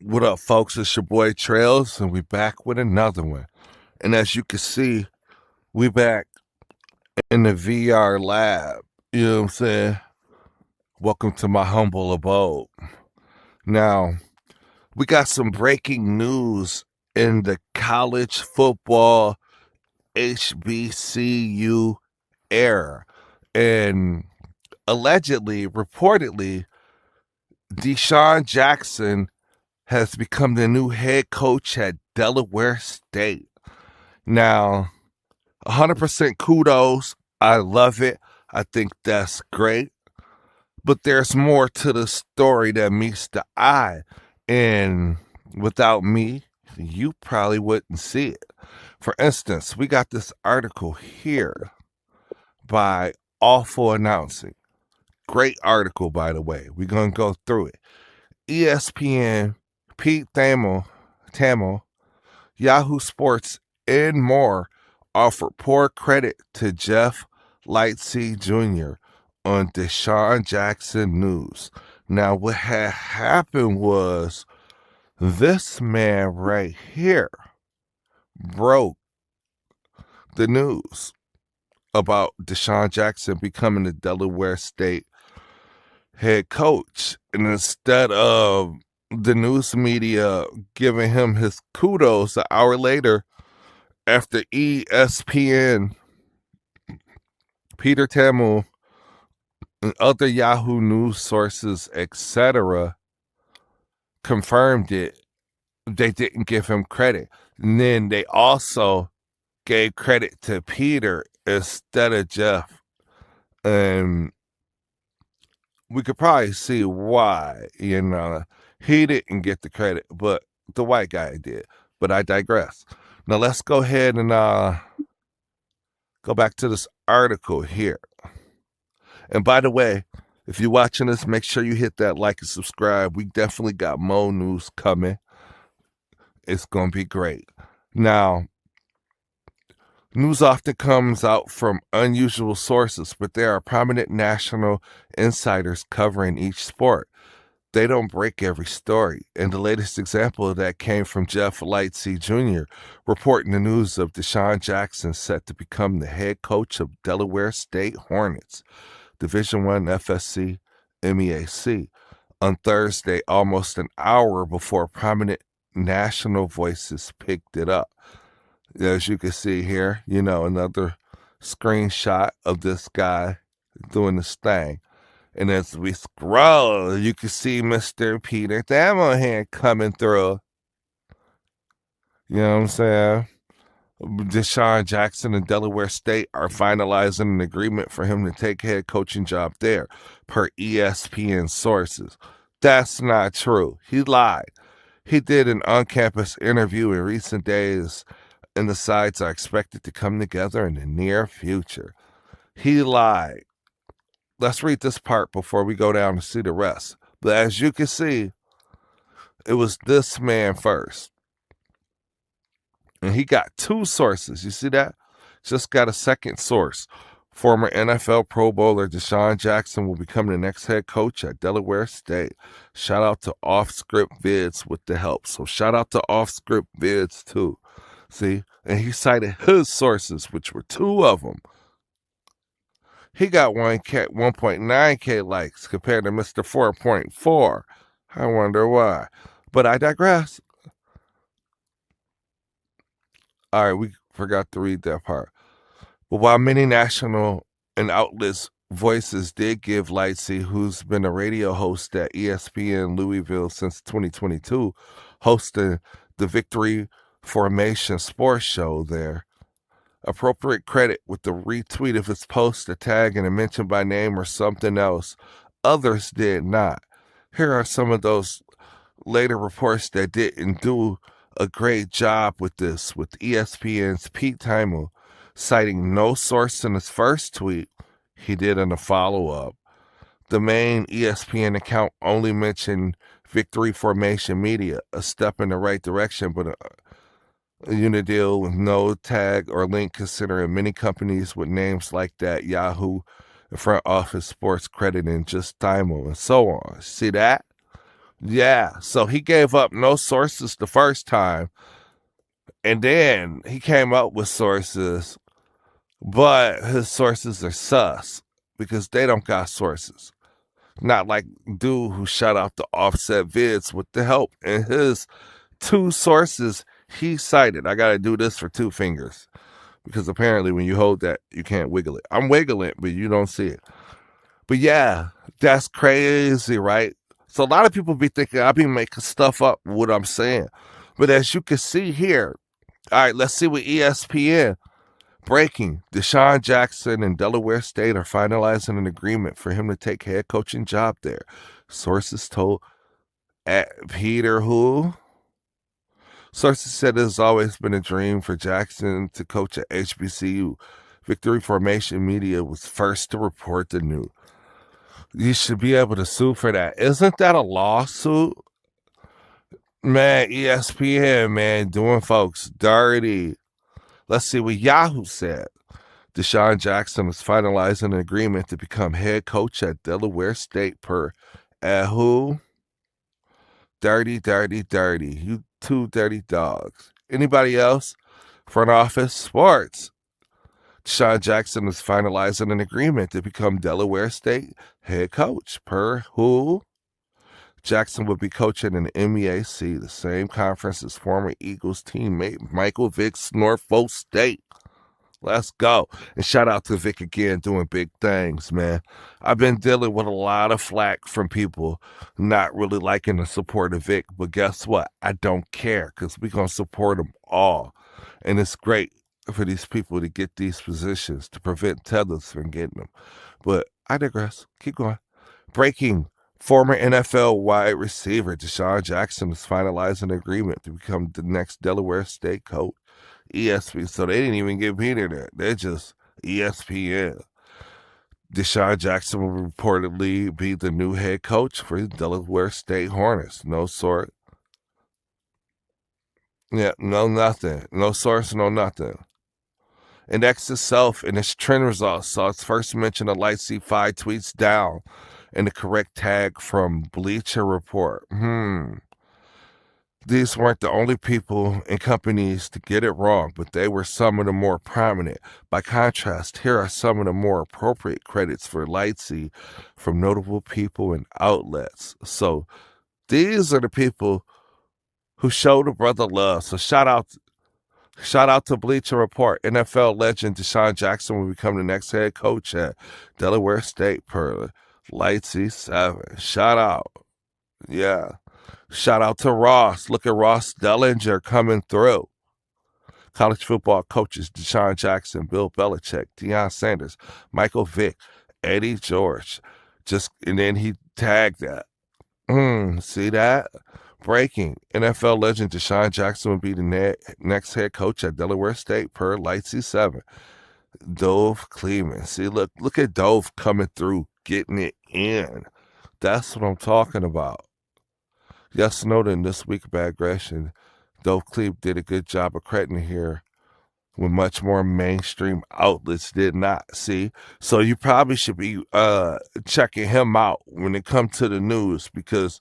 What up, folks? It's your boy Trails, and we back with another one. And as you can see, we back in the VR lab. You know what I'm saying? Welcome to my humble abode. Now, we got some breaking news in the college football HBCU era. And allegedly, reportedly, DeSean Jackson has become the new head coach at Delaware State. Now, 100% kudos. I love it. I think that's great. But there's more to the story that meets the eye. And without me, you probably wouldn't see it. For instance, we got this article here by Awful Announcing. Great article, by the way. We're going to go through it. ESPN, Pete Thamel, Yahoo Sports, and more offered poor credit to Jeff Lightsey Jr. on DeSean Jackson news. Now, what had happened was this man right here broke the news about DeSean Jackson becoming the Delaware State head coach. And instead of the news media giving him his kudos an hour later, after ESPN, Peter Thamel, and other Yahoo news sources, etc., confirmed it, they didn't give him credit. And then they also gave credit to Peter instead of Jeff. And we could probably see why, he didn't get the credit, but the white guy did. But I digress. Now let's go ahead and go back to this article here. And by the way, if you're watching this, make sure you hit that like and subscribe. We definitely got more news coming. It's going to be great. Now, news often comes out from unusual sources, but there are prominent national insiders covering each sport. They don't break every story. And the latest example of that came from Jeff Lightsey Jr. reporting the news of DeSean Jackson set to become the head coach of Delaware State Hornets, Division I FSC MEAC, on Thursday, almost an hour before prominent national voices picked it up. As you can see here, another screenshot of this guy doing this thing. And as we scroll, you can see Mr. Peter Thamel here coming through. You know what I'm saying? DeSean Jackson and Delaware State are finalizing an agreement for him to take head coaching job there, per ESPN sources. That's not true. He lied. He did an on-campus interview in recent days, and the sides are expected to come together in the near future. He lied. Let's read this part before we go down to see the rest. But as you can see, it was this man first. And he got two sources. You see that? Just got a second source. Former NFL Pro Bowler DeSean Jackson will become the next head coach at Delaware State. Shout out to Off Script Vids with the help. So shout out to Off Script Vids too. See? And he cited his sources, which were two of them. He got 1.9K likes compared to Mr. 4.4. I wonder why. But I digress. All right, we forgot to read that part. But while many national and outlets voices did give Lightsey, who's been a radio host at ESPN Louisville since 2022, hosting the Victory Formation sports show there, appropriate credit with the retweet of his post, a tag, and a mention by name or something else. Others did not. Here are some of those later reports that didn't do a great job with this, with ESPN's Pete Thamel citing no source in his first tweet. He did in a follow-up. The main ESPN account only mentioned Victory Formation Media, a step in the right direction, but a unit deal with no tag or link, considering many companies with names like that, Yahoo, and front office sports crediting just Thamel, and so on. See that? Yeah, so he gave up no sources the first time, and then he came up with sources, but his sources are sus because they don't got sources. Not like dude who shut out the offset vids with the help and his two sources he cited. I gotta do this for two fingers because apparently when you hold that you can't wiggle it. I'm wiggling it, but you don't see it. But yeah, that's crazy, right? So a lot of people be thinking I be making stuff up what I'm saying. But as you can see here, all right, let's see what ESPN breaking. DeSean Jackson and Delaware State are finalizing an agreement for him to take head coaching job there. Sources told at Peter who? Sources said it has always been a dream for Jackson to coach at HBCU. Victory Formation Media was first to report the news. You should be able to sue for that. Isn't that a lawsuit? Man, ESPN, man, doing folks dirty. Let's see what Yahoo said. DeSean Jackson is finalizing an agreement to become head coach at Delaware State per at who? Dirty, dirty, dirty. You two dirty dogs. Anybody else? Front office sports. DeSean Jackson is finalizing an agreement to become Delaware State head coach per who? Jackson would be coaching in the MEAC, the same conference as former Eagles teammate Michael Vick's Norfolk State. Let's go. And shout out to Vic again doing big things, man. I've been dealing with a lot of flack from people not really liking the support of Vic, but guess what? I don't care because we're going to support them all. And it's great for these people to get these positions to prevent tethers from getting them. But I digress. Keep going. Breaking. Former NFL wide receiver DeSean Jackson is finalizing an agreement to become the next Delaware State coach. ESPN. So they didn't even get Peter there. They're just ESPN. DeSean Jackson will reportedly be the new head coach for the Delaware State Hornets. No sort. Yeah, no nothing. No source, no nothing. Index itself and its trend results saw its first mention of Lightsey 5 tweets down and the correct tag from Bleacher Report. These weren't the only people and companies to get it wrong, but they were some of the more prominent. By contrast, here are some of the more appropriate credits for Lightsey from notable people and outlets. So these are the people who show the brother love. So shout out to Bleacher Report. NFL legend DeSean Jackson will become the next head coach at Delaware State per Lightsey 7. Shout out. Yeah. Shout out to Ross. Look at Ross Dellinger coming through. College football coaches DeSean Jackson, Bill Belichick, Deion Sanders, Michael Vick, Eddie George. And then he tagged that. See that? Breaking. NFL legend DeSean Jackson will be the next head coach at Delaware State per Lightsey 7. Dove Cleveland. See, look at Dove coming through, getting it in. That's what I'm talking about. Yes, noted in this week of aggression, Dove Cleve did a good job of crediting here when much more mainstream outlets did not. See? So you probably should be checking him out when it comes to the news because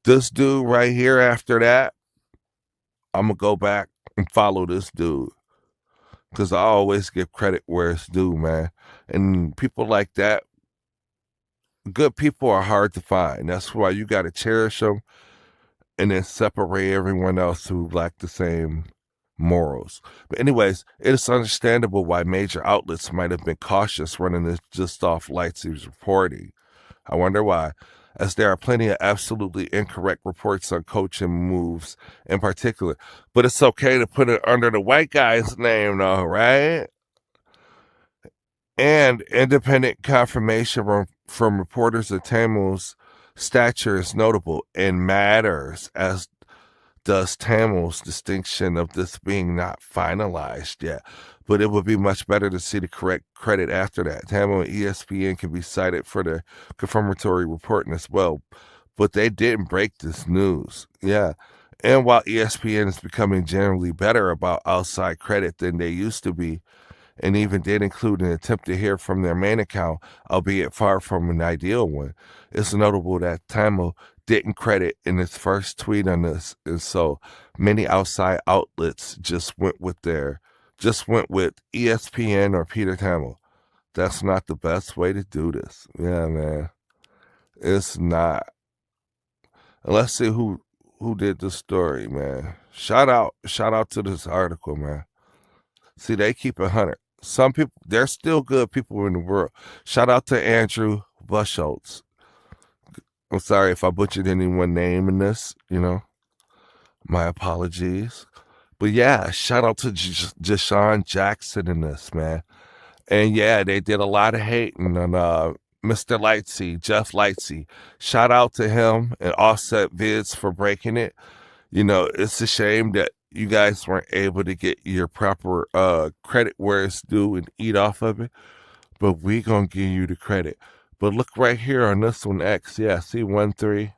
this dude right here after that, I'm going to go back and follow this dude because I always give credit where it's due, man. And people like that, good people are hard to find. That's why you got to cherish them and then separate everyone else who lack the same morals. But anyways, it is understandable why major outlets might have been cautious running this just off Lightsey's reporting. I wonder why, as there are plenty of absolutely incorrect reports on coaching moves in particular. But it's okay to put it under the white guy's name, though, right? And independent confirmation from reporters of Thamel's stature is notable and matters, as does Thamel's distinction of this being not finalized yet. But it would be much better to see the correct credit after that. Thamel and ESPN can be cited for the confirmatory reporting as well. But they didn't break this news. Yeah. And while ESPN is becoming generally better about outside credit than they used to be, and even did include an attempt to hear from their main account, albeit far from an ideal one, it's notable that Thamel didn't credit in his first tweet on this, and so many outside outlets just went with ESPN or Peter Thamel. That's not the best way to do this. Yeah, man, it's not. Let's see who did the story, man. Shout out to this article, man. See, they keep 100. Some people, there's still good people in the world. Shout out to Andrew Bushholtz. I'm sorry if I butchered anyone's name in this, my apologies. But yeah, shout out to DeSean Jackson in this, man. And yeah, they did a lot of hating on Mr. Lightsey, Jeff Lightsey. Shout out to him and Offset Vids for breaking it. It's a shame that you guys weren't able to get your proper credit where it's due and eat off of it. But we gonna give you the credit. But look right here on this one, X. Yeah, see 1-3.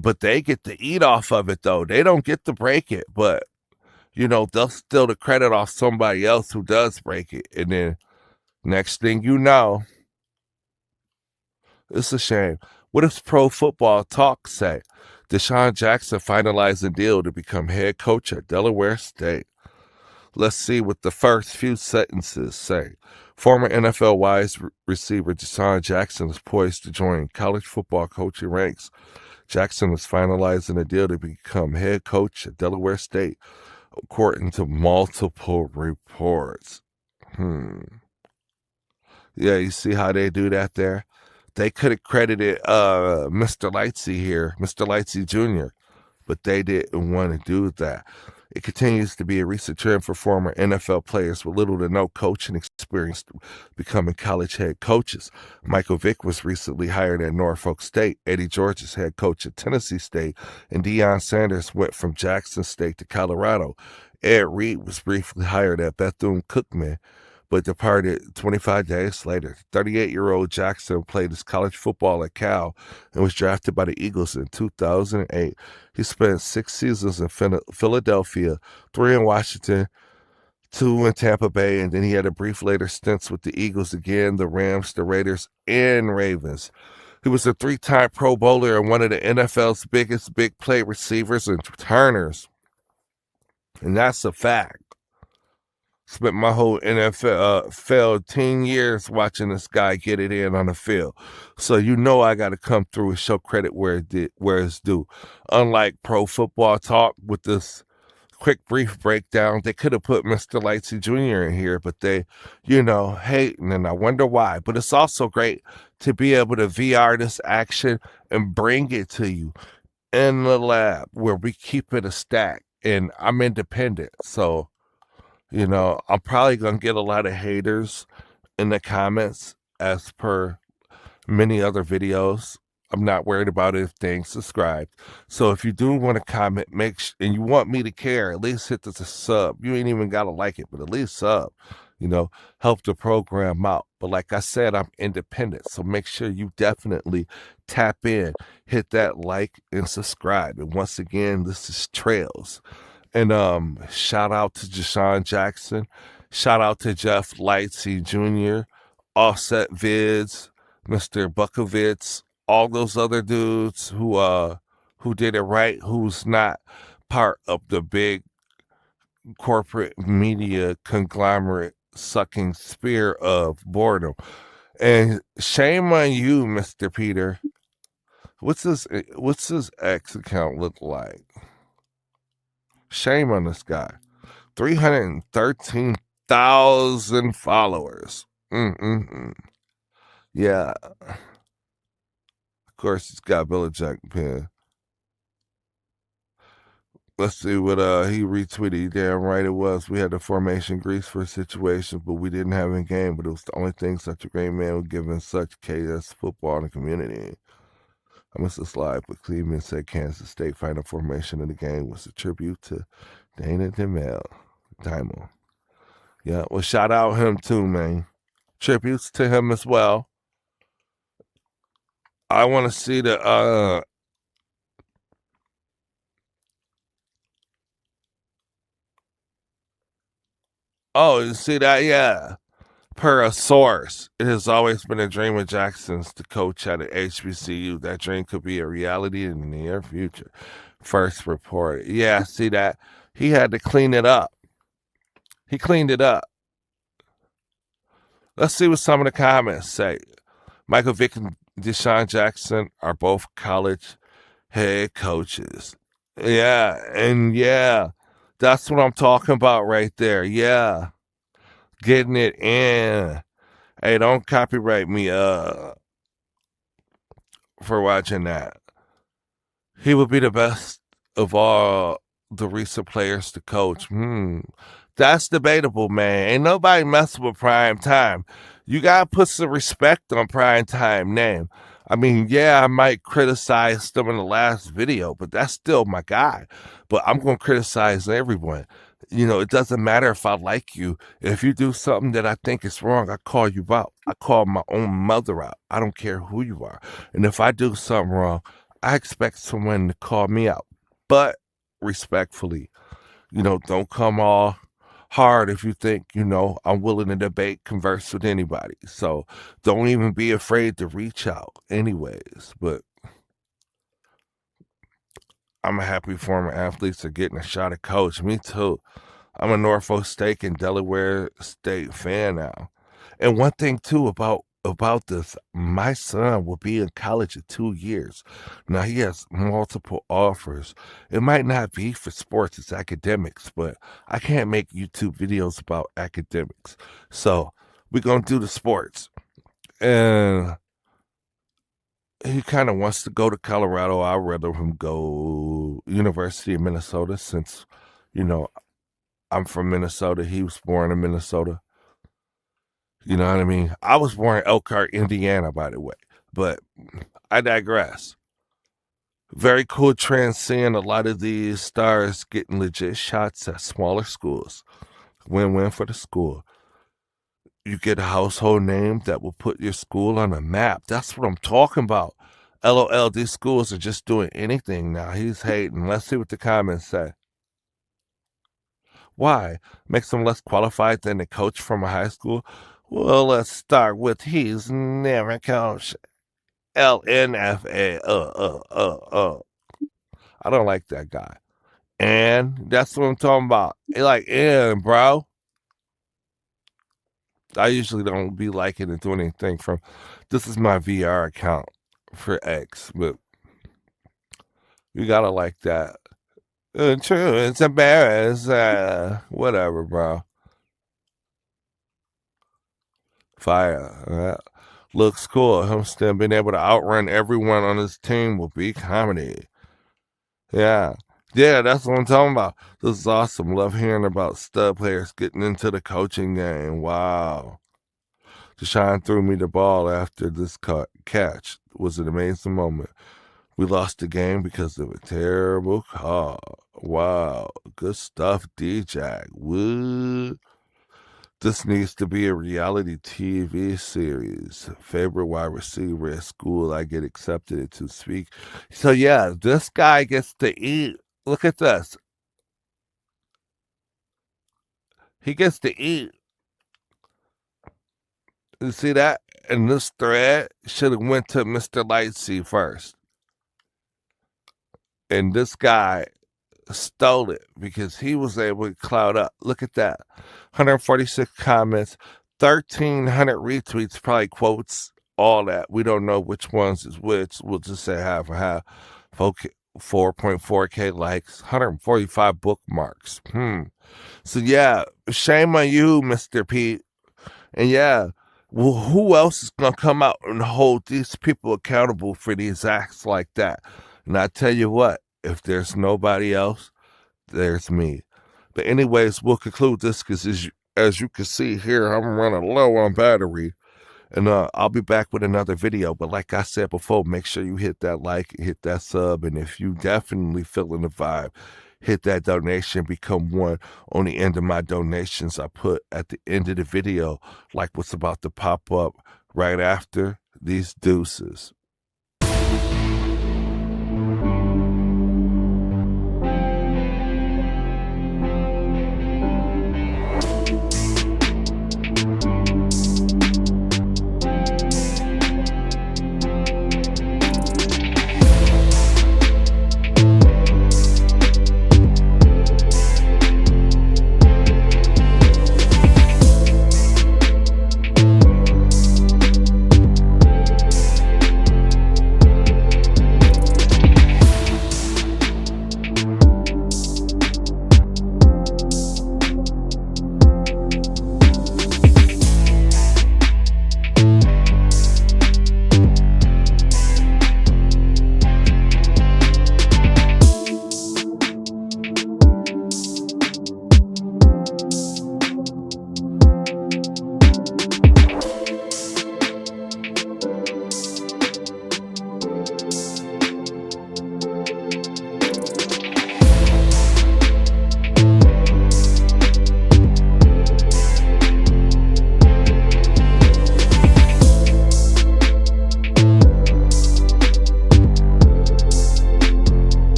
But they get to eat off of it though. They don't get to break it, but they'll steal the credit off somebody else who does break it. And then next thing you know, it's a shame. What does Pro Football Talk say? DeSean Jackson finalized a deal to become head coach at Delaware State. Let's see what the first few sentences say. Former NFL wide receiver DeSean Jackson is poised to join college football coaching ranks. Jackson is finalizing a deal to become head coach at Delaware State, according to multiple reports. Yeah, you see how they do that there? They could have credited Mr. Lightsey here, Mr. Lightsey Jr., but they didn't want to do that. It continues to be a recent trend for former NFL players with little to no coaching experience becoming college head coaches. Michael Vick was recently hired at Norfolk State, Eddie George is head coach at Tennessee State, and Deion Sanders went from Jackson State to Colorado. Ed Reed was briefly hired at Bethune-Cookman, but departed 25 days later. 38-year-old Jackson played his college football at Cal and was drafted by the Eagles in 2008. He spent 6 seasons in Philadelphia, 3 in Washington, 2 in Tampa Bay, and then he had a brief later stints with the Eagles again, the Rams, the Raiders, and Ravens. He was a 3-time Pro Bowler and one of the NFL's biggest big play receivers and returners. And that's a fact. Spent my whole NFL 10 years watching this guy get it in on the field. So I got to come through and show credit where it's due. Unlike Pro Football Talk with this quick brief breakdown, they could have put Mr. Lightsey Jr. in here, but they, hating, and I wonder why. But it's also great to be able to VR this action and bring it to you in the lab where we keep it a stack. And I'm independent, so I'm probably going to get a lot of haters in the comments as per many other videos. I'm not worried about it if they ain't subscribed. So if you do want to comment, and you want me to care, at least hit the sub. You ain't even got to like it, but at least sub. Help the program out. But like I said, I'm independent. So make sure you definitely tap in, hit that like, and subscribe. And once again, this is Trails. And shout out to DeSean Jackson. Shout out to Jeff Lightsey Jr., Offset Vids, Mr. Bukovitz, all those other dudes who did it right, who's not part of the big corporate media conglomerate sucking spear of boredom. And shame on you, Mr. Peter. What's his X account look like? Shame on this guy. 313,000 followers. Yeah. Of course, he's got Belichick pin. Let's see what he retweeted. Damn right it was. We had the formation grease for a situation, but we didn't have in game. But it was the only thing such a great man would give in such KS football in the community. I missed a slide, but Cleveland said Kansas State final formation of the game was a tribute to Dana Thamel. Yeah, well, shout out him too, man. Tributes to him as well. I want to see the oh, you see that? Yeah. Per a source, it has always been a dream of Jackson's to coach at an HBCU. That dream could be a reality in the near future. First reported. Yeah, see that? He had to clean it up. He cleaned it up. Let's see what some of the comments say. Michael Vick and DeSean Jackson are both college head coaches. Yeah, and yeah, that's what I'm talking about right there. Yeah, getting it in. Hey, don't copyright me for watching that. He would be the best of all the recent players to coach. That's debatable, man. Ain't nobody messing with prime time. You gotta put some respect on prime time name. I mean, yeah, I might criticize them in the last video, but that's still my guy. But I'm gonna criticize everyone. It doesn't matter if I like you. If you do something that I think is wrong, I call you out. I call my own mother out. I don't care who you are. And if I do something wrong, I expect someone to call me out, but respectfully. Don't come all hard if you think, I'm willing to debate, converse with anybody. So don't even be afraid to reach out, anyways. But I'm happy former athletes are getting a shot at coach. Me too. I'm a Norfolk State and Delaware State fan now. And one thing too about this, my son will be in college in 2 years. Now he has multiple offers. It might not be for sports, it's academics, but I can't make YouTube videos about academics. So we're gonna do the sports. And he kind of wants to go to Colorado. I'd rather him go University of Minnesota since, you know, I'm from Minnesota. He was born in Minnesota. You know what I mean? I was born in Elkhart, Indiana, by the way. But I digress. Very cool trend seeing a lot of these stars getting legit shots at smaller schools. Win-win for the school. You get a household name that will put your school on a map. That's what I'm talking about. LOL, these schools are just doing anything now. He's hating. Let's see what the comments say. Why? Makes him less qualified than a coach from a high school? Well, let's start with he's never coached LNFA. I don't like that guy. And that's what I'm talking about. Like, bro. I usually don't be liking and doing anything from. This is my VR account for X, but you gotta like that. True, it's embarrassing. Whatever, bro. Fire. Looks cool. Him still being able to outrun everyone on his team will be comedy. Yeah. Yeah, that's what I'm talking about. This is awesome. Love hearing about stud players getting into the coaching game. Wow. DeSean threw me the ball after this catch. It was an amazing moment. We lost the game because of a terrible call. Wow. Good stuff, DJ. Woo. This needs to be a reality TV series. Favorite wide receiver at school I get accepted into speak. So yeah, this guy gets to eat. Look at this. He gets to eat. You see that? And this thread should have went to Mr. Lightsey first. And this guy stole it because he was able to cloud up. Look at that. 146 comments, 1,300 retweets, probably quotes, all that. We don't know which ones is which. We'll just say half and half. 4.4K likes, 145 bookmarks. So yeah, shame on you, Mr. Pete. And yeah, well, who else is gonna come out and hold these people accountable for these acts like that? And I tell you what, if there's nobody else, there's me. But anyways, we'll conclude this because as you can see here, I'm running low on battery. And I'll be back with another video. But like I said before, make sure you hit that like, hit that sub. And if you definitely feeling the vibe, hit that donation, become one on the end of my donations I put at the end of the video, like what's about to pop up right after these deuces.